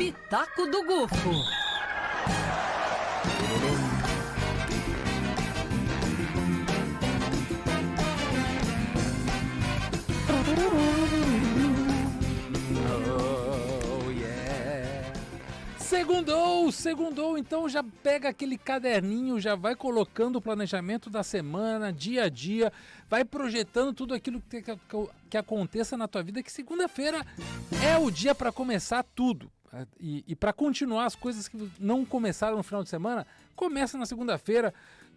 Pitaco do Gufo. Oh, yeah. Segundou, então já pega aquele caderninho, já vai colocando o planejamento da semana, dia a dia, vai projetando tudo aquilo que aconteça na tua vida, que segunda-feira é o dia para começar tudo. E para continuar as coisas que não começaram no final de semana, começa na segunda-feira,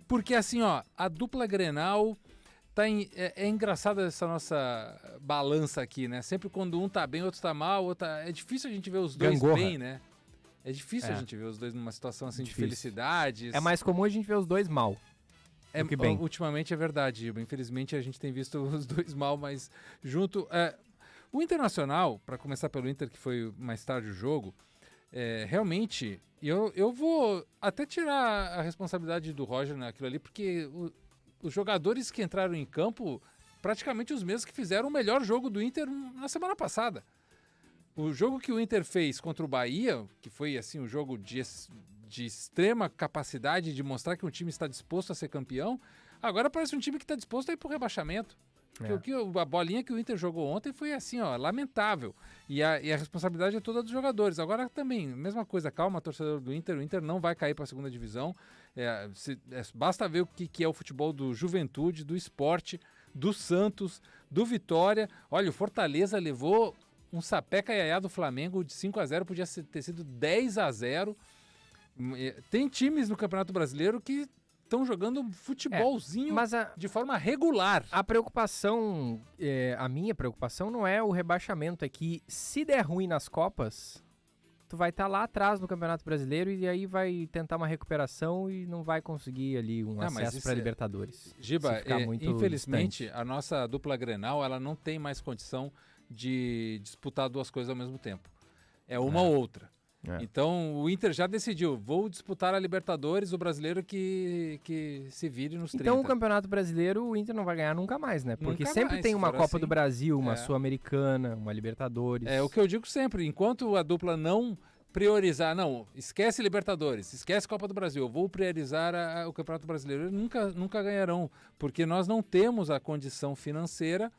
porque assim, ó, a dupla Grenal... É engraçada essa nossa balança aqui, né? Sempre quando um tá bem, outro tá mal, é difícil a gente ver os dois bem, né? É difícil a gente ver os dois numa situação assim de felicidade. É mais comum a gente ver os dois mal. Que bem. Ultimamente é verdade, Giba. Infelizmente a gente tem visto os dois mal, mas junto... O Internacional, para começar pelo Inter, que foi mais tarde o jogo, realmente, eu vou até tirar a responsabilidade do Roger naquilo ali, porque... Os jogadores que entraram em campo, praticamente os mesmos que fizeram o melhor jogo do Inter na semana passada. O jogo que o Inter fez contra o Bahia, que foi assim um jogo de extrema capacidade de mostrar que um time está disposto a ser campeão, agora parece um time que está disposto a ir para o rebaixamento. Porque a bolinha que o Inter jogou ontem foi assim, ó, lamentável. E a responsabilidade é toda dos jogadores. Agora também, mesma coisa, calma, torcedor do Inter. O Inter não vai cair para a segunda divisão. Basta ver o que é o futebol do Juventude, do Sport, do Santos, do Vitória. Olha, o Fortaleza levou um sapeca iaiá do Flamengo de 5-0, podia ter sido 10-0. Tem times no Campeonato Brasileiro que estão jogando futebolzinho de forma regular. A preocupação, a minha preocupação não é o rebaixamento, é que se der ruim nas Copas, tu vai estar lá atrás no Campeonato Brasileiro e aí vai tentar uma recuperação e não vai conseguir ali um acesso para Libertadores. Giba, infelizmente a nossa dupla Grenal ela não tem mais condição de disputar duas coisas ao mesmo tempo. É uma ou outra. Então o Inter já decidiu, vou disputar a Libertadores, o brasileiro que se vire nos 30. Então o Campeonato Brasileiro o Inter não vai ganhar nunca mais, né? Porque sempre tem uma Copa do Brasil, uma Sul-Americana, uma Libertadores. É o que eu digo sempre, enquanto a dupla não priorizar, esquece Libertadores, esquece Copa do Brasil, eu vou priorizar o Campeonato Brasileiro, nunca ganharão, porque nós não temos a condição financeira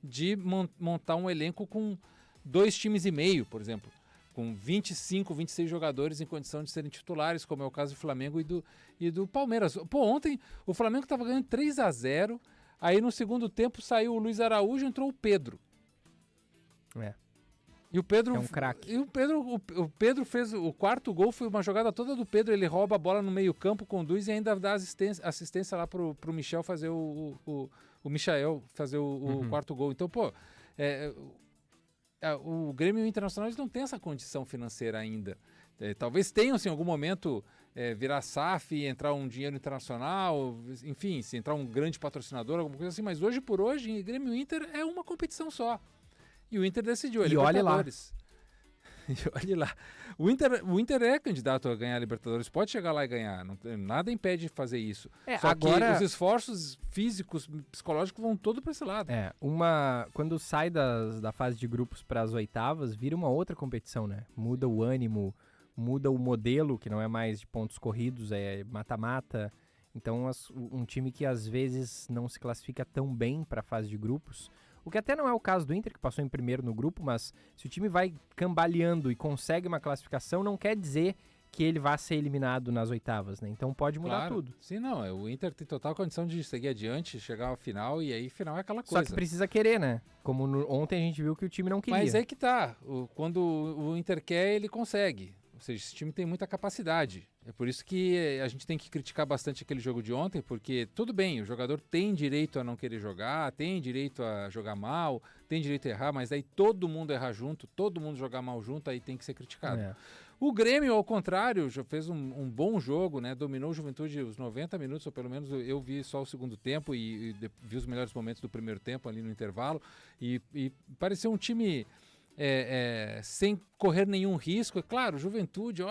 de montar um elenco com 2 times e meio, por exemplo. Com 25, 26 jogadores em condição de serem titulares, como é o caso do Flamengo e do Palmeiras. Pô, ontem o Flamengo estava ganhando 3-0, aí no segundo tempo saiu o Luiz Araújo e entrou o Pedro. E o Pedro... É um craque. E o Pedro fez o quarto gol, foi uma jogada toda do Pedro, ele rouba a bola no meio campo, conduz e ainda dá assistência lá pro Michel fazer o Michael fazer o quarto gol. Então, pô... O Grêmio e o Internacional eles não têm essa condição financeira ainda. Talvez tenham, se em algum momento virar SAF e entrar um dinheiro internacional, enfim, se entrar um grande patrocinador, alguma coisa assim, mas hoje por hoje, Grêmio e Inter é uma competição só. E o Inter decidiu, Libertadores. E olha lá. O Inter é candidato a ganhar a Libertadores, pode chegar lá e ganhar, nada impede de fazer isso. Só agora... que os esforços físicos, psicológicos vão todo para esse lado. Quando sai da fase de grupos para as oitavas, vira uma outra competição, né? Muda o ânimo, muda o modelo, que não é mais de pontos corridos, é mata-mata. Então um time que às vezes não se classifica tão bem para a fase de grupos, o que até não é o caso do Inter, que passou em primeiro no grupo, mas se o time vai cambaleando e consegue uma classificação, não quer dizer que ele vá ser eliminado nas oitavas, né? Então pode mudar tudo. Sim, o Inter tem total condição de seguir adiante, chegar ao final, e aí final é aquela coisa. Só que precisa querer, né? Como ontem a gente viu que o time não queria. Mas aí que tá, quando o Inter quer, ele consegue. Ou seja, esse time tem muita capacidade. É por isso que a gente tem que criticar bastante aquele jogo de ontem, porque tudo bem, o jogador tem direito a não querer jogar, tem direito a jogar mal, tem direito a errar, mas aí todo mundo errar junto, todo mundo jogar mal junto, aí tem que ser criticado. O Grêmio, ao contrário, já fez um bom jogo, né? Dominou o Juventude os 90 minutos, ou pelo menos eu vi só o segundo tempo e vi os melhores momentos do primeiro tempo ali no intervalo, e pareceu um time... sem correr nenhum risco. É claro, Juventude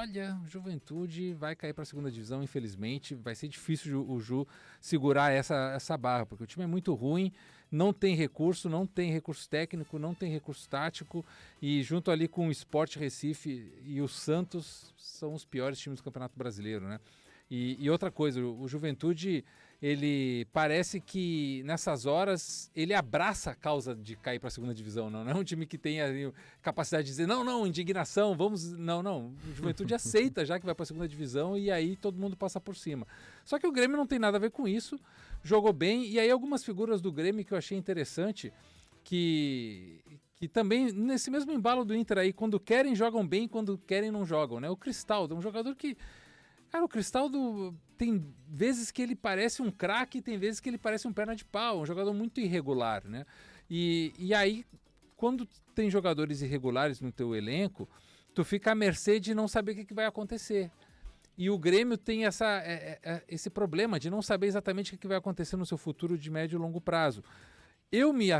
vai cair para a segunda divisão, infelizmente. Vai ser difícil o Ju segurar essa barra, porque o time é muito ruim, não tem recurso técnico, não tem recurso tático, e junto ali com o Sport Recife e o Santos são os piores times do Campeonato Brasileiro, né? E outra coisa, o Juventude, ele parece que nessas horas ele abraça a causa de cair para a segunda divisão, não é um time que tem ali capacidade de dizer não, indignação, vamos, não, o Juventude aceita já que vai para a segunda divisão e aí todo mundo passa por cima. Só que o Grêmio não tem nada a ver com isso, jogou bem, e aí algumas figuras do Grêmio que eu achei interessante, que também nesse mesmo embalo do Inter aí, quando querem jogam bem, quando querem não jogam, né? O Cristaldo, um jogador que... Cara, o Cristaldo tem vezes que ele parece um craque, tem vezes que ele parece um perna de pau, um jogador muito irregular, né? E aí, quando tem jogadores irregulares no teu elenco, tu fica à mercê de não saber o que vai acontecer. E o Grêmio tem esse problema de não saber exatamente o que vai acontecer no seu futuro de médio e longo prazo. Eu me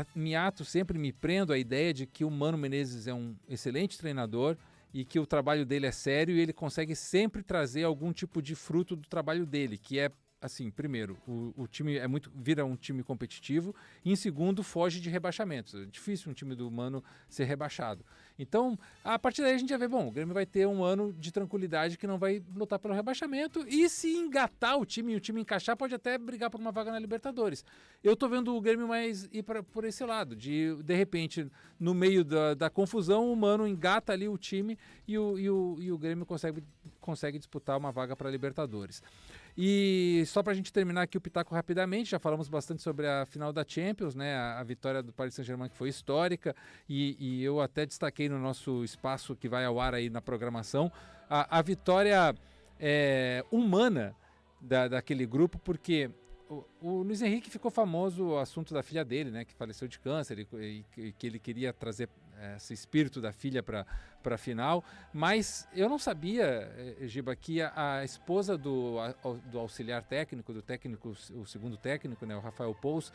prendo à ideia de que o Mano Menezes é um excelente treinador, e que o trabalho dele é sério e ele consegue sempre trazer algum tipo de fruto do trabalho dele, que é, assim, primeiro, o time vira um time competitivo, e em segundo, foge de rebaixamentos. É difícil um time do Mano ser rebaixado. Então, a partir daí a gente já vê, bom, o Grêmio vai ter um ano de tranquilidade que não vai lutar pelo rebaixamento, e se engatar o time e o time encaixar, pode até brigar por uma vaga na Libertadores. Eu tô vendo o Grêmio mais ir por esse lado, de repente, no meio da confusão, o Mano engata ali o time e o Grêmio consegue disputar uma vaga para a Libertadores. E só para a gente terminar aqui o Pitaco rapidamente, já falamos bastante sobre a final da Champions, né? A vitória do Paris Saint-Germain, que foi histórica, e eu até destaquei no nosso espaço que vai ao ar aí na programação, a vitória humana daquele grupo, porque o Luiz Henrique ficou famoso o assunto da filha dele, né? Que faleceu de câncer e que ele queria trazer esse espírito da filha para a final, mas eu não sabia, Giba, que a esposa do auxiliar técnico, o segundo técnico, né, o Rafael Pous,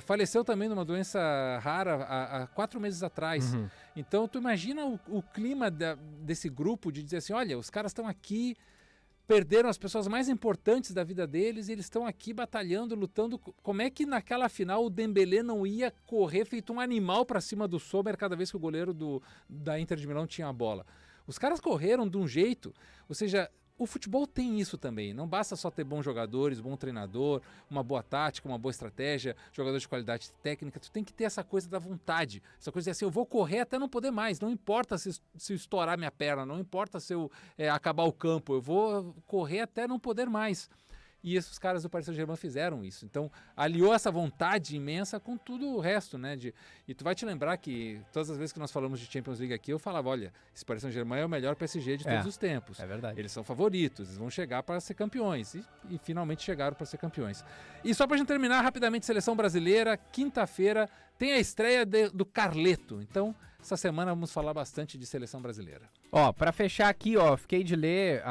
faleceu também numa doença rara há 4 meses atrás. Uhum. Então tu imagina o clima desse grupo de dizer assim, olha, os caras estão aqui, perderam as pessoas mais importantes da vida deles e eles estão aqui batalhando, lutando. Como é que naquela final o Dembélé não ia correr feito um animal para cima do Sommer cada vez que o goleiro da Inter de Milão tinha a bola? Os caras correram de um jeito, ou seja, o futebol tem isso também. Não basta só ter bons jogadores, bom treinador, uma boa tática, uma boa estratégia, jogador de qualidade técnica. Tu tem que ter essa coisa da vontade, essa coisa de assim, eu vou correr até não poder mais. Não importa se estourar minha perna, não importa se eu acabar o campo, eu vou correr até não poder mais. E esses caras do Paris Saint-Germain fizeram isso. Então, aliou essa vontade imensa com tudo o resto, né? E tu vai te lembrar que todas as vezes que nós falamos de Champions League aqui, eu falava, olha, esse Paris Saint-Germain é o melhor PSG de todos os tempos. É verdade. Eles são favoritos, eles vão chegar para ser campeões. E finalmente chegaram para ser campeões. E só para a gente terminar rapidamente, Seleção Brasileira, quinta-feira, tem a estreia do Carleto. Então, essa semana vamos falar bastante de Seleção Brasileira. Ó, para fechar aqui, fiquei de ler